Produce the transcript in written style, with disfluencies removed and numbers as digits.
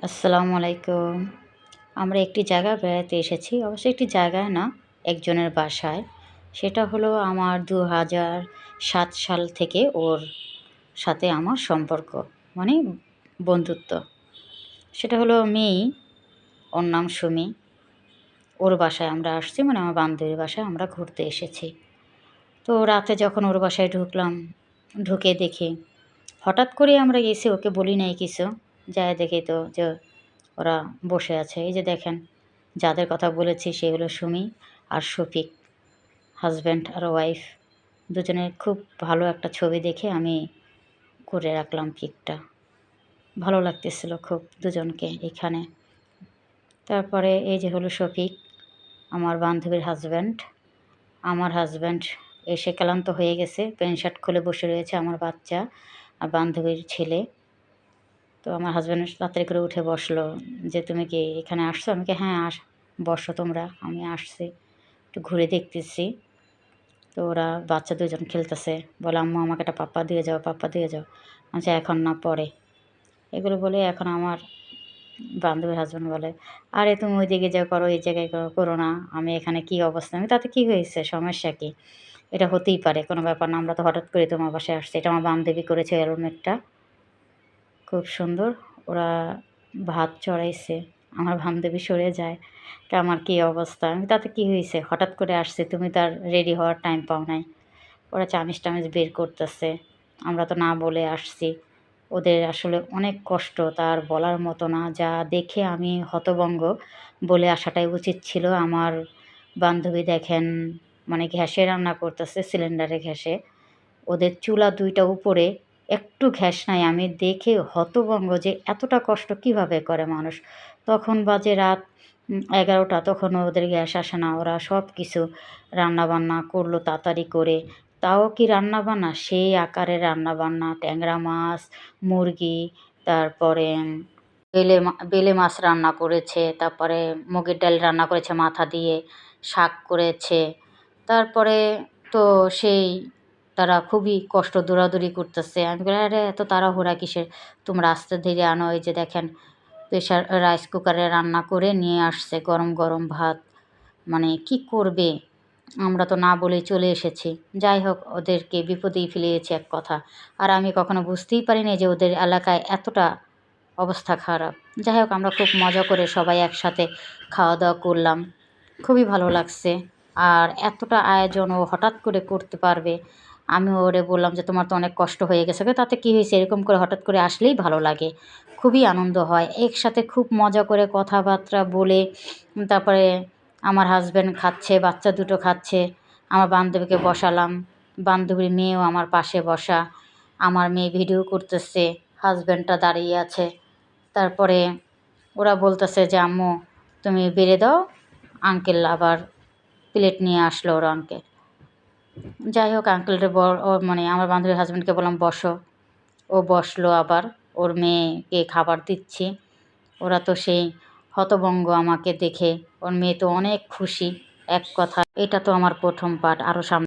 আসসালামু আলাইকুম। আমরা একটি জায়গায় বেড়াতে এসেছি। অবশ্য একটি জায়গায় না, একজনের বাসায়। সেটা হলো আমার ২০০৭ সাল থেকে ওর সাথে আমার সম্পর্ক, মানে বন্ধুত্ব। সেটা হলো মেয়ে, ওর নাম সুমি। ওর বাসায় আমরা আসছি, মানে আমার বান্ধবীর বাসায় আমরা ঘুরতে এসেছি। তো রাতে যখন ওর বাসায় ঢুকলাম, ঢুকে দেখি হঠাৎ করেই আমরা গেছি, ওকে বলি নাই কিছু। যায়ে দেখি তো যে ওরা বসে আছে। এই যে দেখেন, যাদের কথা বলেছি সে হলো সুমি আর শফিক, হাজব্যান্ড আর ওয়াইফ। দুজনের খুব ভালো একটা ছবি দেখে আমি করে রাখলাম পিকটা। ভালো লাগতেছিল খুব দুজনকে এখানে। তারপরে এই যে হলো শফিক, আমার বান্ধবীর হাজব্যান্ড। আমার হাজব্যান্ড এসে ক্লান্ত হয়ে গেছে, প্যান্ট শার্ট খুলে বসে রয়েছে আমার বাচ্চা আর বান্ধবীর ছেলে। তো আমার হাজব্যান্ড তাড়াতাড়ি করে উঠে বসলো যে, তুমি কি এখানে আসছো? আমি কি হ্যাঁ বসো তোমরা, আমি আসছি, একটু ঘুরে দেখতেছি। তো ওরা বাচ্চা দুজন খেলতেছে, বলে আম্মু আমাকে একটা পাপ্পা দিয়ে যাও, পাপ্পা দিয়ে যাও। আচ্ছা এখন না, পরে। এগুলো বলে এখন আমার বান্ধবীর হাজব্যান্ড বলে, আরে তুমি ওই দিকে যাও, করো, এই জায়গায় করো না, আমি এখানে কী অবস্থা, আমি তাতে কী হয়েছে, সমস্যা কী? এটা হতেই পারে, কোনো ব্যাপার না, আমরা তো হঠাৎ করে তোমার বাসায় আসছি। এটা আমার বান্ধবী করেছে এরকম একটা, খুব সুন্দর। ওরা ভাত চড়াইছে, আমার বান্ধবী সরে যায়, আমার কী অবস্থা, আমি তাতে কী হয়েছে, হঠাৎ করে আসছে, তুমি তার রেডি হওয়ার টাইম পাও নাই। ওরা চামিচ টামিচ বের করতেছে, আমরা তো না বলে আসছি। ওদের আসলে অনেক কষ্ট, তার বলার মতো না। যা দেখে আমি হতভম্ব, বলে আসাটাই উচিত ছিল। আমার বান্ধবী দেখেন, মানে গ্যাসে রান্না করতেছে, সিলিন্ডারে গ্যাসে। ওদের চুলা দুইটা উপরে, একটু গ্যাস নাই। আমি দেখে হতভম্ব যে এতটা কষ্ট কিভাবে করে মানুষ। তখন বাজে রাত 11টা, তখনও ওদের গ্যাস আসে না। ওরা সব কিছু রান্নাবান্না করলো তাড়াতাড়ি করে। তাও কি রান্নাবান্না, সেই আকারে রান্নাবান্না, ট্যাংরা মাছ, মুরগি, তারপরে বেলে মাছ রান্না করেছে, তারপরে মুগের ডাল রান্না করেছে মাথা দিয়ে, শাক করেছে। তারপরে তো সেই তারা খুবই কষ্ট দৌড়াদৌড়ি করতেছে। আমি বলি, আরে এত তাড়াহুড়া কিসের, তোমরা আস্তে ধীরে আনো। এই যে দেখেন, প্রেশার রাইস কুকারে রান্না করে নিয়ে আসছে গরম গরম ভাত। মানে কি করবে, আমরা তো না বলেই চলে এসেছি। যাই হোক, ওদেরকে বিপদেই ফেলিয়েছি এক কথা। আর আমি কখনো বুঝতেই পারিনি যে ওদের এলাকায় এতটা অবস্থা খারাপ। যাই হোক, আমরা খুব মজা করে সবাই একসাথে খাওয়া দাওয়া করলাম, খুবই ভালো লাগছে। আর এতটা আয়োজন ও হঠাৎ করে করতে পারবে, আমি ওরে বললাম যে তোমার তো অনেক কষ্ট হয়ে গেছে, তাতে কী হয়েছে, এরকম করে হঠাৎ করে আসলেই ভালো লাগে, খুবই আনন্দ হয়। একসাথে খুব মজা করে কথাবার্তা বলে তারপরে আমার হাজব্যান্ড খাচ্ছে, বাচ্চা দুটো খাচ্ছে, আমার বান্ধবীকে বসালাম, বান্ধবীর মেয়েও আমার পাশে বসা। আমার মেয়ে ভিডিও করতেছে, হাজব্যান্ডটা দাঁড়িয়ে আছে। তারপরে ওরা বলতেছে যে, আম্মু তুমি বেড়ে দাও, আঙ্কেল আবার প্লেট নিয়ে আসলো ওর আঙ্কেল। যাই হোক, আঙ্কেলটা মানে আমার বান্ধবীর হাজব্যান্ডকে বললাম বসো, ও বসলো। আবার ওর মেয়েকে খাবার দিচ্ছি। ওরা তো সেই হতভম্ব আমাকে দেখে, ওর মেয়ে তো অনেক খুশি। এক কথা, এটা তো আমার প্রথম পার্ট, আরও সামনে